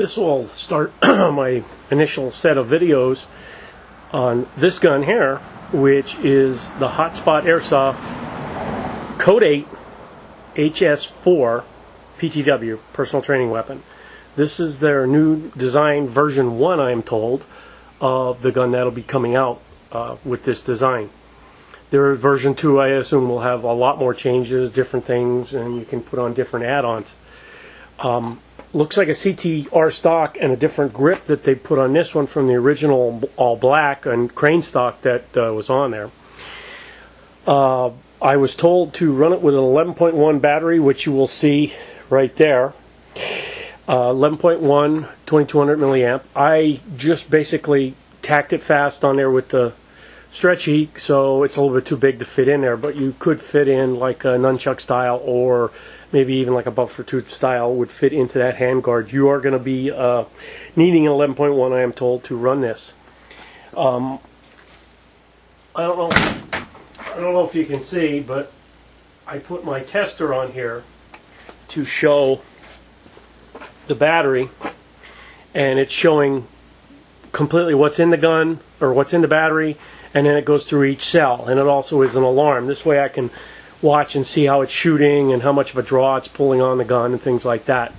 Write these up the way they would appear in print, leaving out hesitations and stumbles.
This will start my initial set of videos on this gun here, which is the Hotspot Airsoft Code-8 HS4 PTW personal training weapon. This is their new design, version 1, I am told, of the gun that'll be coming out with this design. Their version 2, I assume, will have a lot more changes, different things, and you can put on different add-ons. Looks like a CTR stock and a different grip that they put on this one from the original all black and crane stock that was on there. I was told to run it with an 11.1 battery, which you will see right there. 11.1, 2200 milliamp. I just basically tacked it fast on there with the stretch heat, so it's a little bit too big to fit in there, but you could fit in like a nunchuck style, or maybe even like a buffer tube style would fit into that handguard. You are going to be needing an 11.1, I am told, to run this. I don't know if you can see, but I put my tester on here to show the battery, and it's showing completely what's in the gun, or what's in the battery, and then it goes through each cell, and it also is an alarm. This way I can watch and see how it's shooting and how much of a draw it's pulling on the gun and things like that.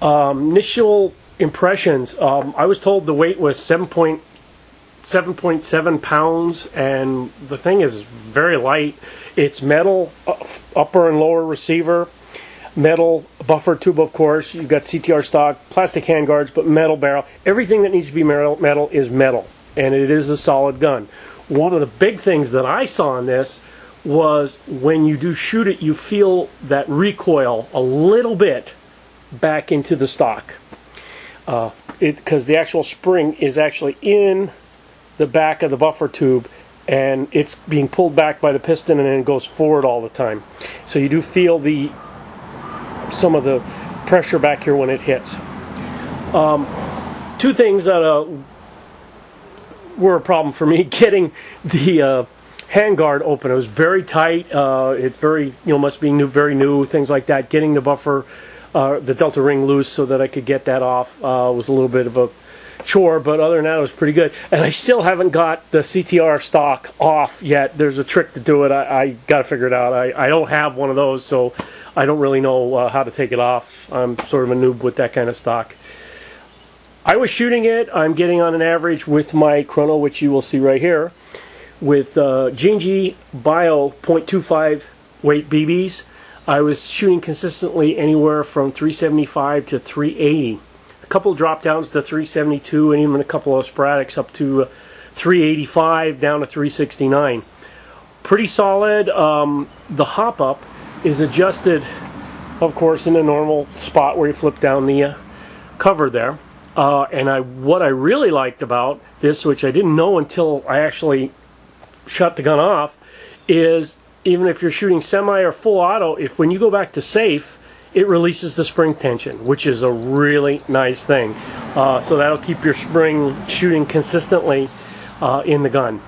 Initial impressions, I was told the weight was 7.7 pounds, and the thing is very light. It's metal upper and lower receiver, metal buffer tube, of course. You've got CTR stock, plastic handguards, but metal barrel. Everything that needs to be metal is metal, and it is a solid gun. One of the big things that I saw in this was when you do shoot it, you feel that recoil a little bit back into the stock, because the actual spring is actually in the back of the buffer tube, and it's being pulled back by the piston, and then it goes forward all the time. So you do feel some of the pressure back here when it hits. Two things that were a problem for me: getting the handguard open. It was very tight. It's very, must be very new, things like that. Getting the buffer, the delta ring loose so that I could get that off was a little bit of a chore, but other than that, it was pretty good. And I still haven't got the CTR stock off yet. There's a trick to do it. I got to figure it out. I don't have one of those, so I don't really know how to take it off. I'm sort of a noob with that kind of stock. I was shooting it. I'm getting on an average with my chrono, which you will see right here, with G&G Bio .25 weight BBs. I was shooting consistently anywhere from 375 to 380. A couple of drop downs to 372, and even a couple of sporadics up to 385 down to 369. Pretty solid. The hop up is adjusted, of course, in the normal spot where you flip down the cover there. And what I really liked about this, which I didn't know until I actually shut the gun off, is even if you're shooting semi or full auto, when you go back to safe, it releases the spring tension, which is a really nice thing. So that'll keep your spring shooting consistently in the gun.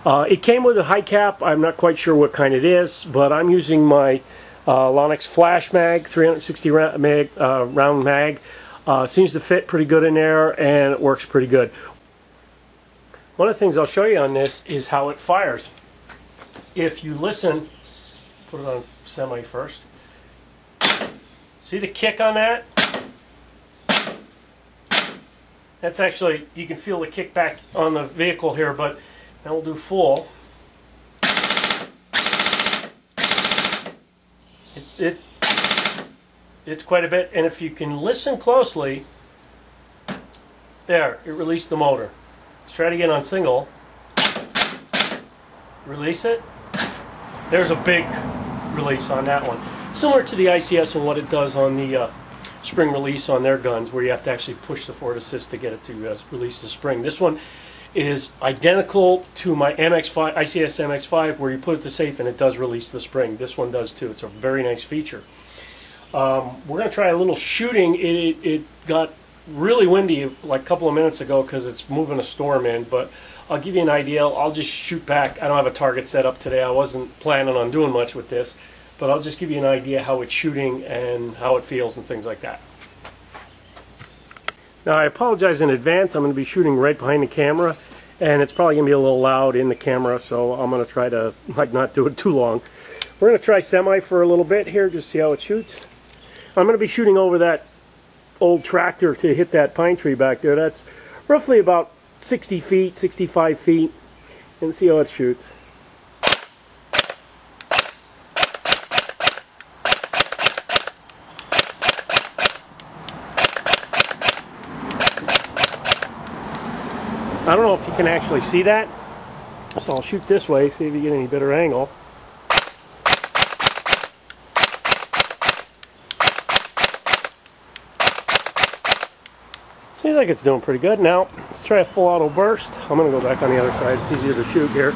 It came with a high cap. I'm not quite sure what kind it is, but I'm using my Lonix Flash Mag, 360 round mag. Seems to fit pretty good in there, and it works pretty good. One of the things I'll show you on this is how it fires. If you listen, put it on semi first. See the kick on that? That's actually, you can feel the kick back on the vehicle here, but now we'll do full. It's quite a bit, and if you can listen closely, there, it released the motor. Let's try it again on single. Release it. There's a big release on that one. Similar to the ICS and what it does on the spring release on their guns, where you have to actually push the forward assist to get it to release the spring. This one is identical to my ICS MX5, where you put it to safe and it does release the spring. This one does too. It's a very nice feature. We're going to try a little shooting. It got really windy like a couple of minutes ago because it's moving a storm in, but I'll give you an idea. I'll just shoot back. I don't have a target set up today. I wasn't planning on doing much with this, but I'll just give you an idea how it's shooting and how it feels and things like that. Now I apologize in advance, I'm going to be shooting right behind the camera, and it's probably going to be a little loud in the camera, so I'm going to try to not do it too long. We're going to try semi for a little bit here, just see how it shoots. I'm going to be shooting over that old tractor to hit that pine tree back there. That's roughly about 60 feet, 65 feet, and see how it shoots. I don't know if you can actually see that, so I'll shoot this way, see if you get any better angle. Seems like it's doing pretty good. Now, let's try a full auto burst. I'm going to go back on the other side, it's easier to shoot here.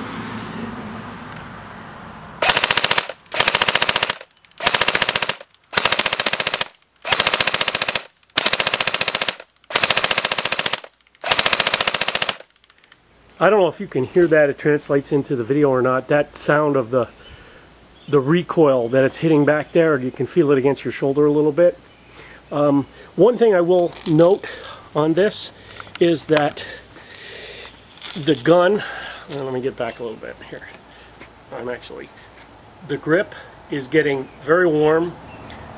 I don't know if you can hear that, it translates into the video or not, that sound of the recoil that it's hitting back there. You can feel it against your shoulder a little bit. One thing I will note on this is that the gun, let me get back a little bit here. The grip is getting very warm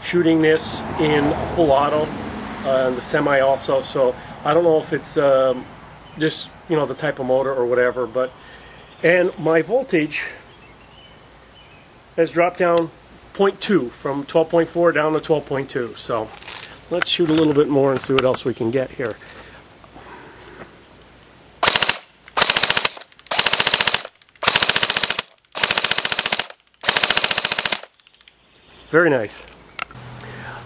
shooting this in full auto, the semi also, so I don't know if it's just, you know, the type of motor or whatever, but, and my voltage has dropped down 0.2 from 12.4 down to 12.2, so let's shoot a little bit more and see what else we can get here. Very nice.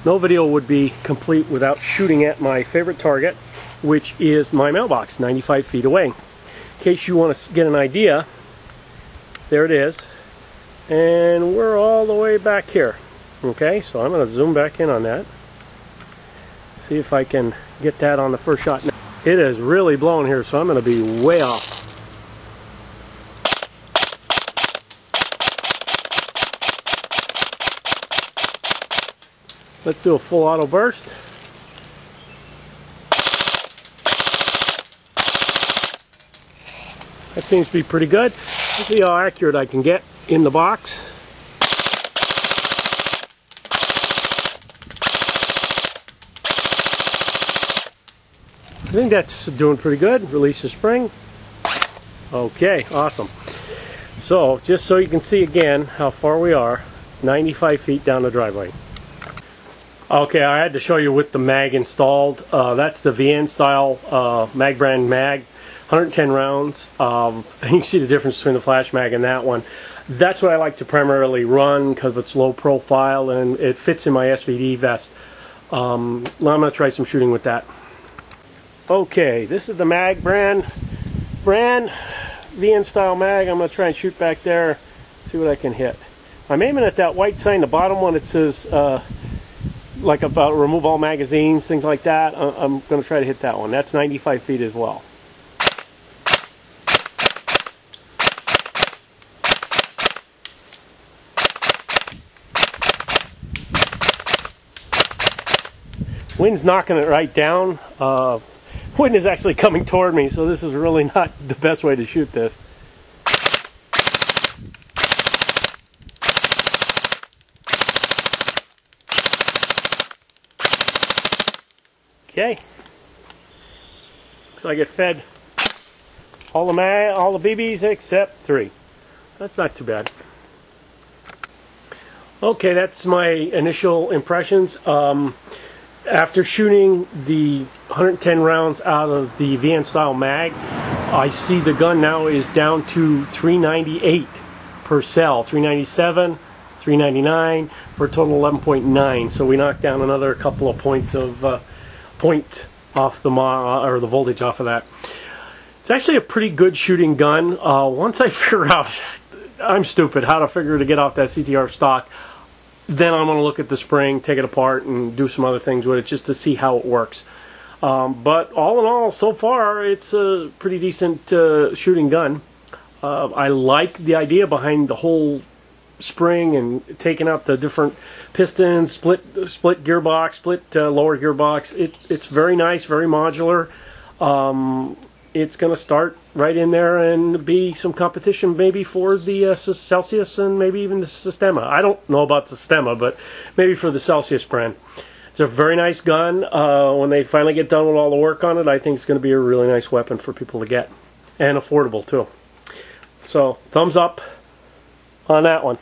No video would be complete without shooting at my favorite target, which is my mailbox, 95 feet away. In case you want to get an idea, there it is. And we're all the way back here. Okay, so I'm going to zoom back in on that. See if I can get that on the first shot. It is really blowing here, so I'm going to be way off. Let's do a full auto burst. That seems to be pretty good. Let's see how accurate I can get in the box. I think that's doing pretty good. Release the spring. Okay, awesome. So, just so you can see again how far we are, 95 feet down the driveway. Okay, I had to show you with the mag installed. That's the VN style mag brand mag, 110 rounds. And you can see the difference between the flash mag and that one. That's what I like to primarily run because it's low profile and it fits in my SVD vest. I'm going to try some shooting with that. Okay, this is the mag brand VN style mag. I'm going to try and shoot back there, see what I can hit. I'm aiming at that white sign, the bottom one. It says like about remove all magazines, things like that. I'm going to try to hit that one. That's 95 feet as well. Wind's knocking it right down. Wind is actually coming toward me, so this is really not the best way to shoot this. Okay, looks like it fed all the BBs except 3. That's not too bad. Okay, that's my initial impressions. After shooting the 110 rounds out of the VN style mag, I see the gun now is down to 398 per cell, 397, 399 for a total of 11.9. So we knocked down another couple of points of point off the the voltage off of that. It's actually a pretty good shooting gun. Once I figure out, I'm stupid, how to figure to get off that CTR stock, then I'm going to look at the spring, take it apart, and do some other things with it just to see how it works. But all in all, so far, it's a pretty decent shooting gun. I like the idea behind the whole spring and taking out the different pistons, split gearbox, split lower gearbox. It's very nice, very modular. It's going to start right in there and be some competition maybe for the Celsius and maybe even the Sistema. I don't know about the Sistema, but maybe for the Celsius brand. It's a very nice gun. When they finally get done with all the work on it, I think it's going to be a really nice weapon for people to get. And affordable too. So, thumbs up on that one.